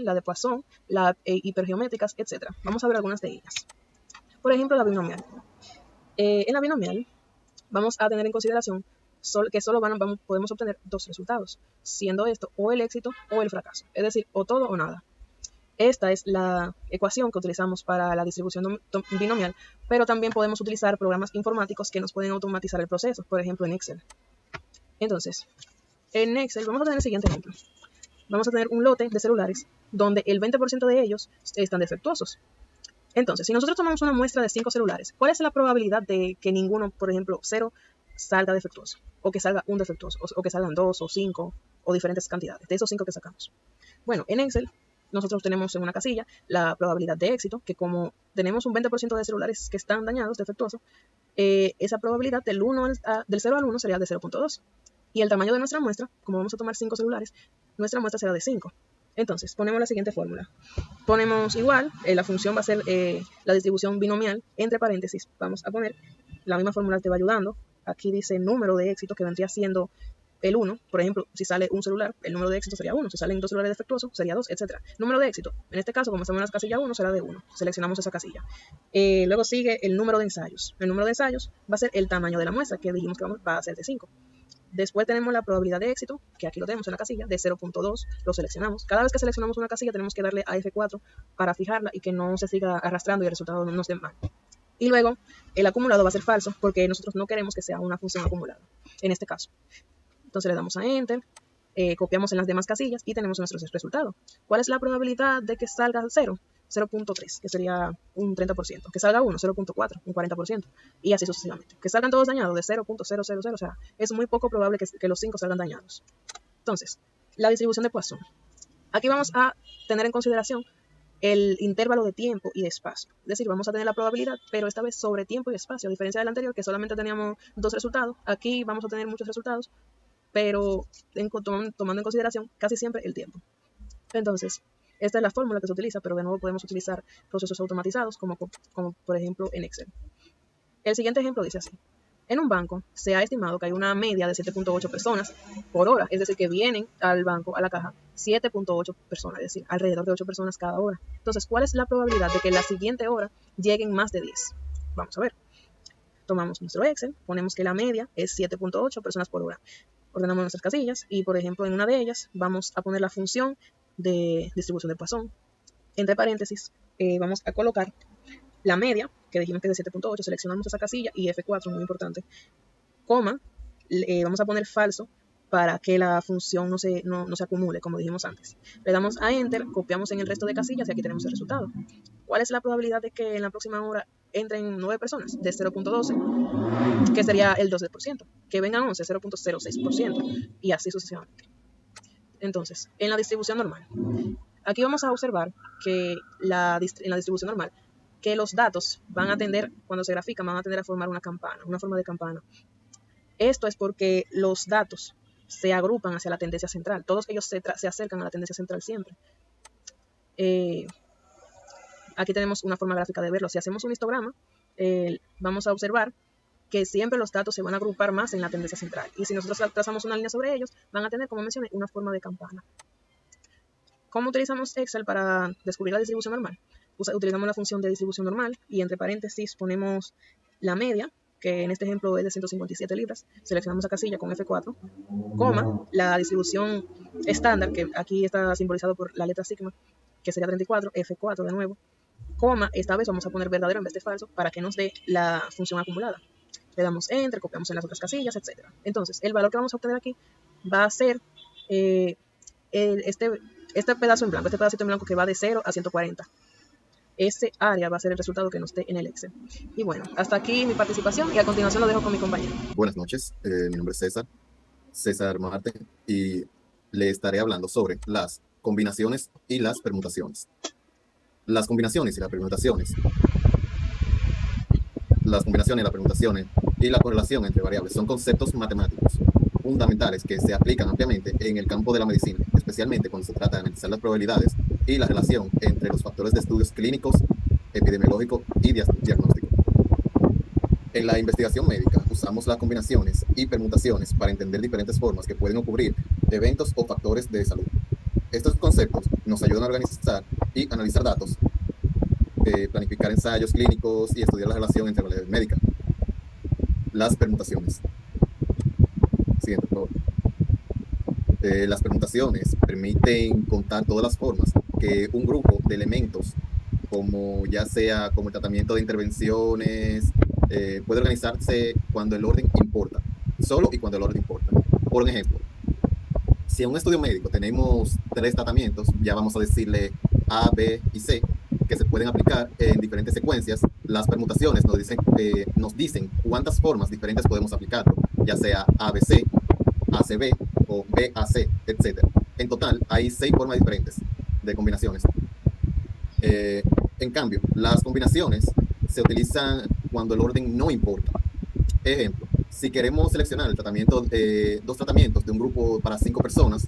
la de Poisson, la hipergeométricas, etc. Vamos a ver algunas de ellas. Por ejemplo, la binomial. En la binomial vamos a tener en consideración que solo podemos obtener dos resultados, siendo esto o el éxito o el fracaso, es decir, o todo o nada. Esta es la ecuación que utilizamos para la distribución binomial, pero también podemos utilizar programas informáticos que nos pueden automatizar el proceso, por ejemplo en Excel. Entonces, en Excel vamos a tener el siguiente ejemplo. Vamos a tener un lote de celulares donde el 20% de ellos están defectuosos. Entonces, si nosotros tomamos una muestra de 5 celulares, ¿cuál es la probabilidad de que ninguno, por ejemplo, 0, salga defectuoso? O que salga un defectuoso, o que salgan 2 o 5, o diferentes cantidades, de esos 5 que sacamos. Bueno, en Excel, nosotros tenemos en una casilla la probabilidad de éxito, que como tenemos un 20% de celulares que están dañados, defectuosos, esa probabilidad del 0 al 1 sería de 0.2. Y el tamaño de nuestra muestra, como vamos a tomar 5 celulares, nuestra muestra será de 5. Entonces, ponemos la siguiente fórmula. Ponemos igual, la función va a ser la distribución binomial, entre paréntesis, vamos a poner la misma fórmula que te va ayudando. Aquí dice número de éxito, que vendría siendo el 1. Por ejemplo, si sale un celular, el número de éxito sería 1. Si salen 2 celulares defectuosos, sería 2, etc. Número de éxito, en este caso, como estamos en la casilla 1, será de 1. Seleccionamos esa casilla. Luego sigue el número de ensayos. El número de ensayos va a ser el tamaño de la muestra, que dijimos que va a ser de 5. Después tenemos la probabilidad de éxito, que aquí lo tenemos en la casilla, de 0.2, lo seleccionamos. Cada vez que seleccionamos una casilla tenemos que darle a F4 para fijarla y que no se siga arrastrando y el resultado no nos dé mal. Y luego el acumulado va a ser falso porque nosotros no queremos que sea una función acumulada, en este caso. Entonces le damos a Enter, copiamos en las demás casillas y tenemos nuestro resultado. ¿Cuál es la probabilidad de que salga 0? 0.3, que sería un 30%. Que salga 1, 0.4, un 40%. Y así sucesivamente. Que salgan todos dañados de 0.000, o sea, es muy poco probable que los 5 salgan dañados. Entonces, la distribución de Poisson. Aquí vamos a tener en consideración el intervalo de tiempo y de espacio. Es decir, vamos a tener la probabilidad, pero esta vez sobre tiempo y espacio, a diferencia del anterior, que solamente teníamos 2 resultados. Aquí vamos a tener muchos resultados, pero tomando en consideración casi siempre el tiempo. Entonces, esta es la fórmula que se utiliza, pero de nuevo podemos utilizar procesos automatizados como por ejemplo en Excel. El siguiente ejemplo dice así. En un banco se ha estimado que hay una media de 7.8 personas por hora, es decir, que vienen al banco, a la caja, 7.8 personas, es decir, alrededor de 8 personas cada hora. Entonces, ¿cuál es la probabilidad de que en la siguiente hora lleguen más de 10? Vamos a ver. Tomamos nuestro Excel, ponemos que la media es 7.8 personas por hora. Ordenamos nuestras casillas y, por ejemplo, en una de ellas vamos a poner la función de distribución de Poisson. Entre paréntesis, vamos a colocar la media, que dijimos que es de 7.8, seleccionamos esa casilla y F4, muy importante, coma, vamos a poner falso para que la función no se acumule, como dijimos antes. Le damos a Enter, copiamos en el resto de casillas y aquí tenemos el resultado. ¿Cuál es la probabilidad de que en la próxima hora entren 9 personas? De 0.12, que sería el 12%. Que vengan 11, 0.06%. Y así sucesivamente. Entonces, en la distribución normal, aquí vamos a observar que en la distribución normal, que los datos van a tender, cuando se grafican, van a tender a formar una campana, una forma de campana. Esto es porque los datos se agrupan hacia la tendencia central. Todos ellos se acercan a la tendencia central siempre. Aquí tenemos una forma gráfica de verlo. Si hacemos un histograma, vamos a observar que siempre los datos se van a agrupar más en la tendencia central. Y si nosotros trazamos una línea sobre ellos, van a tener, como mencioné, una forma de campana. ¿Cómo utilizamos Excel para descubrir la distribución normal? Utilizamos la función de distribución normal y entre paréntesis ponemos la media, que en este ejemplo es de 157 libras. Seleccionamos la casilla con F4, coma, la distribución estándar, que aquí está simbolizado por la letra sigma, que sería 34, F4 de nuevo, coma, esta vez vamos a poner verdadero en vez de falso para que nos dé la función acumulada. Le damos Enter, copiamos en las otras casillas, etc. Entonces, el valor que vamos a obtener aquí va a ser este pedazo en blanco, este pedacito en blanco que va de 0 a 140. Ese área va a ser el resultado que nos dé en el Excel. Y bueno, hasta aquí mi participación y a continuación lo dejo con mi compañero. Buenas noches, mi nombre es César Marte, y le estaré hablando sobre las combinaciones y las permutaciones. Las combinaciones y las permutaciones y la correlación entre variables son conceptos matemáticos fundamentales que se aplican ampliamente en el campo de la medicina, especialmente cuando se trata de analizar las probabilidades y la relación entre los factores de estudios clínicos, epidemiológico y diagnóstico. En la investigación médica usamos las combinaciones y permutaciones para entender diferentes formas que pueden ocurrir eventos o factores de salud. Estos conceptos nos ayudan a organizar y analizar datos, planificar ensayos clínicos y estudiar la relación entre variables médicas. Las permutaciones. Siguiente, por favor. Las permutaciones permiten contar todas las formas que un grupo de elementos, como ya sea como el tratamiento de intervenciones, puede organizarse cuando el orden importa, solo y cuando el orden importa. Por un ejemplo, si en un estudio médico tenemos tres tratamientos, ya vamos a decirle A, B y C, que se pueden aplicar en diferentes secuencias, las permutaciones nos dicen cuántas formas diferentes podemos aplicarlo, ya sea ABC, ACB o BAC, etc. En total, hay 6 formas diferentes de combinaciones. Eh, en cambio, las combinaciones se utilizan cuando el orden no importa. Ejemplo, si queremos seleccionar el tratamiento, dos tratamientos de un grupo para 5 personas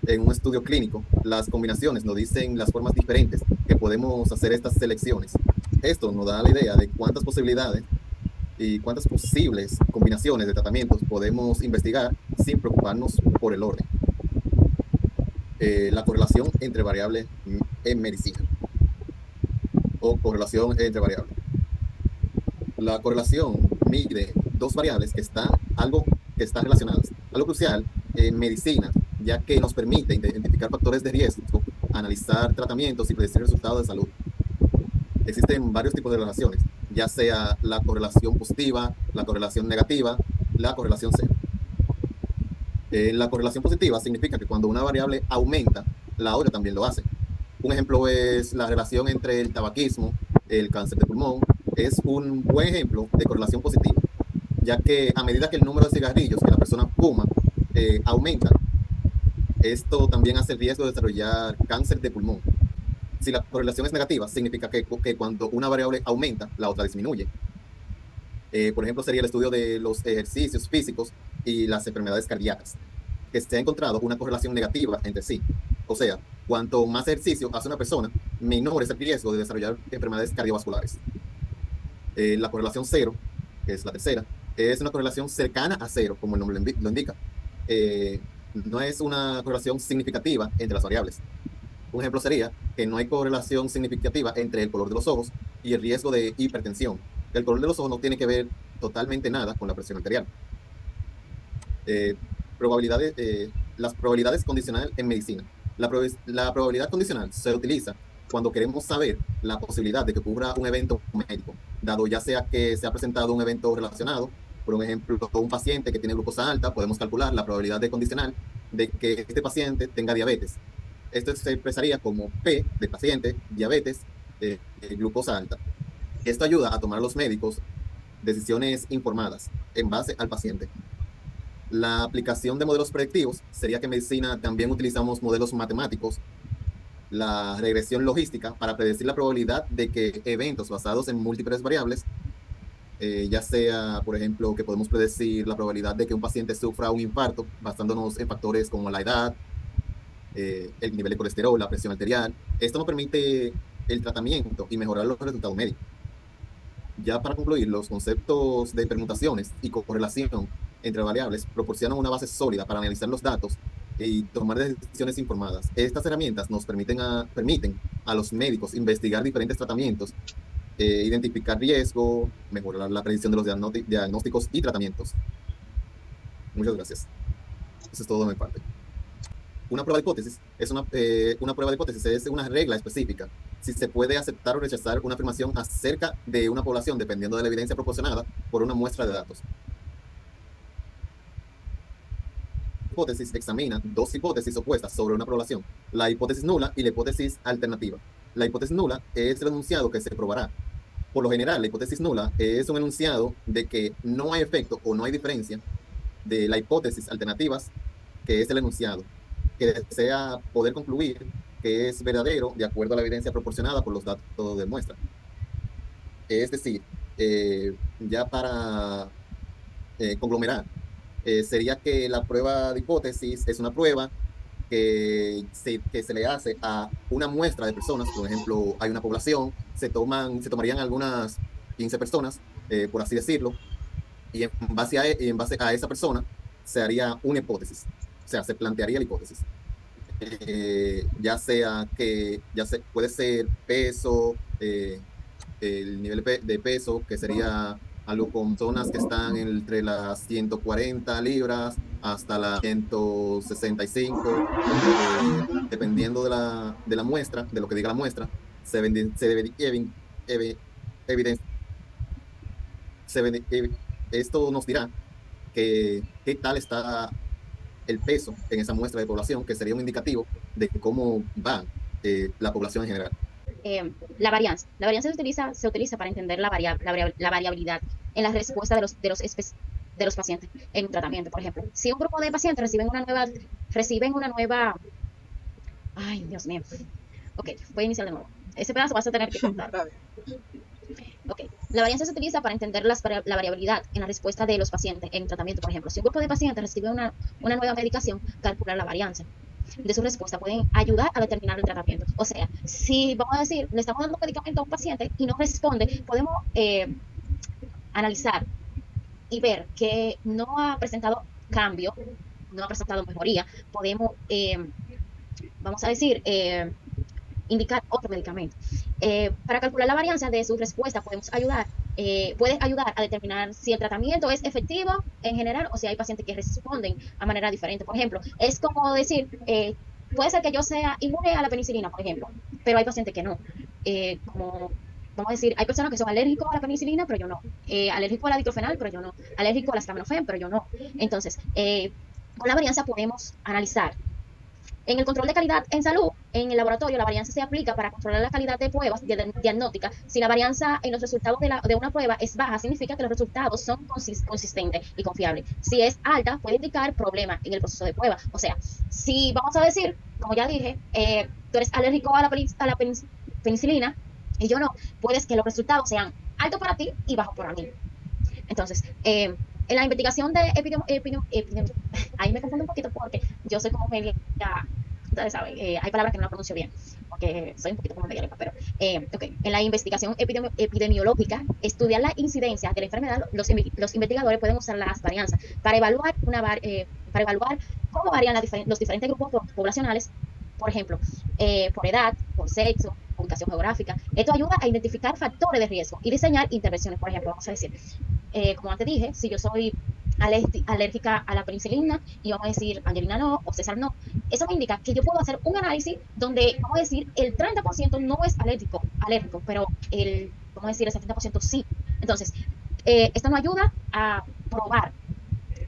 en un estudio clínico, las combinaciones nos dicen las formas diferentes que podemos hacer estas selecciones. Esto nos da la idea de cuántas posibilidades y cuántas posibles combinaciones de tratamientos podemos investigar sin preocuparnos por el orden. La correlación entre variables en medicina o correlación entre variables. La correlación mide dos variables que están relacionadas. Algo crucial en medicina, ya que nos permite identificar factores de riesgo, analizar tratamientos y predecir resultados de salud. Existen varios tipos de relaciones, ya sea la correlación positiva, la correlación negativa, la correlación cero. La correlación positiva significa que cuando una variable aumenta, la otra también lo hace. Un ejemplo es la relación entre el tabaquismo, el cáncer de pulmón. Es un buen ejemplo de correlación positiva, ya que a medida que el número de cigarrillos que la persona fuma aumenta, esto también hace el riesgo de desarrollar cáncer de pulmón. Si la correlación es negativa, significa que cuando una variable aumenta, la otra disminuye. Por ejemplo, sería el estudio de los ejercicios físicos y las enfermedades cardíacas, que se ha encontrado una correlación negativa entre sí. O sea, cuanto más ejercicio hace una persona, menor es el riesgo de desarrollar enfermedades cardiovasculares. La correlación cero, que es la tercera, es una correlación cercana a cero, como el nombre lo indica. No es una correlación significativa entre las variables. Un ejemplo sería que no hay correlación significativa entre el color de los ojos y el riesgo de hipertensión. El color de los ojos no tiene que ver totalmente nada con la presión arterial. Eh, las probabilidades condicionales en medicina. La probabilidad condicional se utiliza cuando queremos saber la posibilidad de que ocurra un evento médico, dado ya sea que se ha presentado un evento relacionado, por un ejemplo, un paciente que tiene glucosa alta, podemos calcular la probabilidad de condicional de que este paciente tenga diabetes. Esto se expresaría como P de paciente, diabetes, glucosa alta. Esto ayuda a tomar a los médicos decisiones informadas en base al paciente. La aplicación de modelos predictivos sería que en medicina también utilizamos modelos matemáticos, la regresión logística para predecir la probabilidad de que eventos basados en múltiples variables, ya sea, por ejemplo, que podemos predecir la probabilidad de que un paciente sufra un infarto basándonos en factores como la edad, el nivel de colesterol, la presión arterial. Esto nos permite el tratamiento y mejorar los resultados médicos. Ya para concluir, los conceptos de permutaciones y correlación entre variables proporcionan una base sólida para analizar los datos y tomar decisiones informadas. Estas herramientas nos permiten a los médicos investigar diferentes tratamientos, identificar riesgo, mejorar la predicción de los diagnósticos y tratamientos. Muchas gracias. Eso es todo de mi parte. Una prueba de hipótesis una prueba de hipótesis es una regla específica. Si se puede aceptar o rechazar una afirmación acerca de una población dependiendo de la evidencia proporcionada por una muestra de datos. La hipótesis examina dos hipótesis opuestas sobre una población, la hipótesis nula y la hipótesis alternativa. La hipótesis nula es el enunciado que se probará. Por lo general, la hipótesis nula es un enunciado de que no hay efecto o no hay diferencia de la hipótesis alternativas, que es el enunciado, que desea poder concluir que es verdadero de acuerdo a la evidencia proporcionada por los datos de muestra. Es decir, ya para conglomerar, sería que la prueba de hipótesis es una prueba que se le hace a una muestra de personas. Por ejemplo, hay una población, se tomarían algunas 15 personas, por así decirlo, y en base a esa persona se haría una hipótesis, o sea, se plantearía la hipótesis. puede ser peso, el nivel de peso, que sería algo con zonas que están entre las 140 libras hasta las 165, dependiendo de la muestra, de lo que diga la muestra, se debería evidenciar. Esto nos dirá qué tal está el peso en esa muestra de población, que sería un indicativo de cómo va la población en general. La varianza. La varianza se utiliza para entender la variabilidad en la respuesta de los pacientes en un tratamiento. Por ejemplo, si un grupo de pacientes reciben una nueva, ay, Dios mío. Ok, voy a iniciar de nuevo. Ese pedazo vas a tener que contar. Ok, la varianza se utiliza para entender la variabilidad en la respuesta de los pacientes en tratamiento. Por ejemplo, si un grupo de pacientes recibe una nueva medicación, calcular la varianza de su respuesta pueden ayudar a determinar el tratamiento. O sea, si vamos a decir, le estamos dando medicamento a un paciente y no responde, podemos analizar y ver que no ha presentado cambio, no ha presentado mejoría, podemos, vamos a decir, indicar otro medicamento. Para calcular la varianza de su respuesta puede ayudar a determinar si el tratamiento es efectivo en general o si hay pacientes que responden a manera diferente. Por ejemplo, es como decir, puede ser que yo sea inmune a la penicilina, por ejemplo, pero hay pacientes que no. Como vamos a decir, hay personas que son alérgicos a la penicilina, pero yo no. Alérgico al diclofenac, pero yo no. Alérgico al acetaminofén, pero yo no. Entonces, con la varianza podemos analizar en el control de calidad en salud, en el laboratorio, la varianza se aplica para controlar la calidad de pruebas diagnósticas. Si la varianza en los resultados de una prueba es baja, significa que los resultados son consistentes y confiables. Si es alta, puede indicar problemas en el proceso de prueba. O sea, si vamos a decir, como ya dije, tú eres alérgico a la penicilina y yo no, puedes que los resultados sean altos para ti y bajos para mí. Entonces, en la investigación de ahí me confundo un poquito porque yo soy como media, ustedes saben, hay palabras que no la pronuncio bien, porque soy un poquito como media lepa, pero okay. En la investigación epidemiológica, estudiar la incidencia de la enfermedad, los investigadores pueden usar las varianzas para evaluar cómo varían los diferentes grupos poblacionales, por ejemplo, por edad, por sexo, ubicación geográfica. Esto ayuda a identificar factores de riesgo y diseñar intervenciones. Por ejemplo, vamos a decir, como antes dije, si yo soy alérgica a la penicilina y vamos a decir Angelina no o César no, eso me indica que yo puedo hacer un análisis donde, vamos a decir, el 30% no es alérgico, pero vamos a decir, el 70% sí. Entonces, esto nos ayuda a probar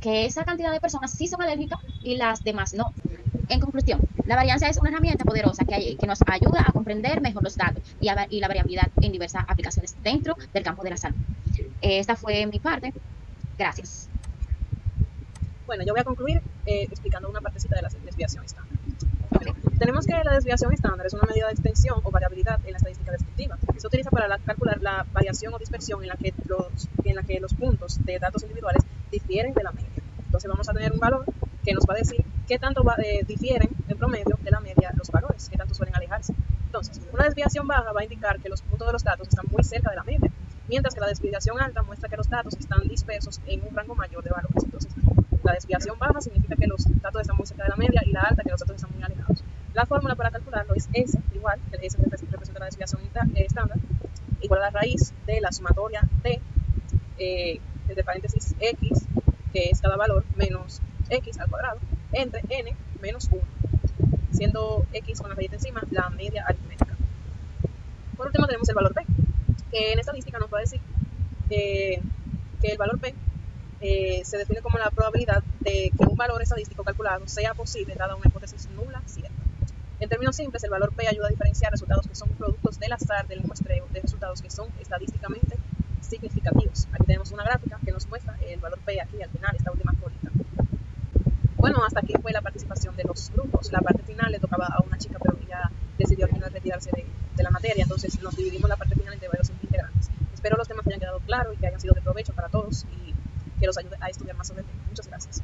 que esa cantidad de personas sí son alérgicas y las demás no. En conclusión, la varianza es una herramienta poderosa que nos ayuda a comprender mejor los datos y la variabilidad en diversas aplicaciones dentro del campo de la salud. Esta fue mi parte. Gracias. Bueno, yo voy a concluir explicando una partecita de la desviación estándar. Tenemos que la desviación estándar es una medida de extensión o variabilidad en la estadística descriptiva. Se utiliza para calcular la variación o dispersión en la que los puntos de datos individuales difieren de la media. Entonces vamos a tener un valor que nos va a decir qué tanto difieren en promedio de la media los valores, qué tanto suelen alejarse. Entonces, una desviación baja va a indicar que los puntos de los datos están muy cerca de la media, mientras que la desviación alta muestra que los datos están dispersos en un rango mayor de valores. Entonces, la desviación baja significa que los datos están muy cerca de la media y la alta que los datos están muy alejados. La fórmula para calcularlo es S, igual, que S representa la desviación estándar, igual a la raíz de la sumatoria T, entre paréntesis X, que es cada valor, menos X al cuadrado, entre N menos 1, siendo X con la raíz encima la media aritmética. Por último tenemos el valor P, que en estadística nos va a decir que el valor P se define como la probabilidad de que un valor estadístico calculado sea posible dada una hipótesis nula cierta. En términos simples, el valor P ayuda a diferenciar resultados que son productos del azar del muestreo de resultados que son estadísticamente significativos. Aquí tenemos una gráfica que nos muestra el valor P aquí al final, esta última colita. Bueno, hasta aquí fue la participación de los grupos. La parte final le tocaba a una chica, pero ella decidió al final retirarse de la materia, entonces nos dividimos la parte final entre varios integrantes. Espero los temas hayan quedado claros y que hayan sido de provecho para todos y que los ayude a estudiar más sobre el tema. Muchas gracias.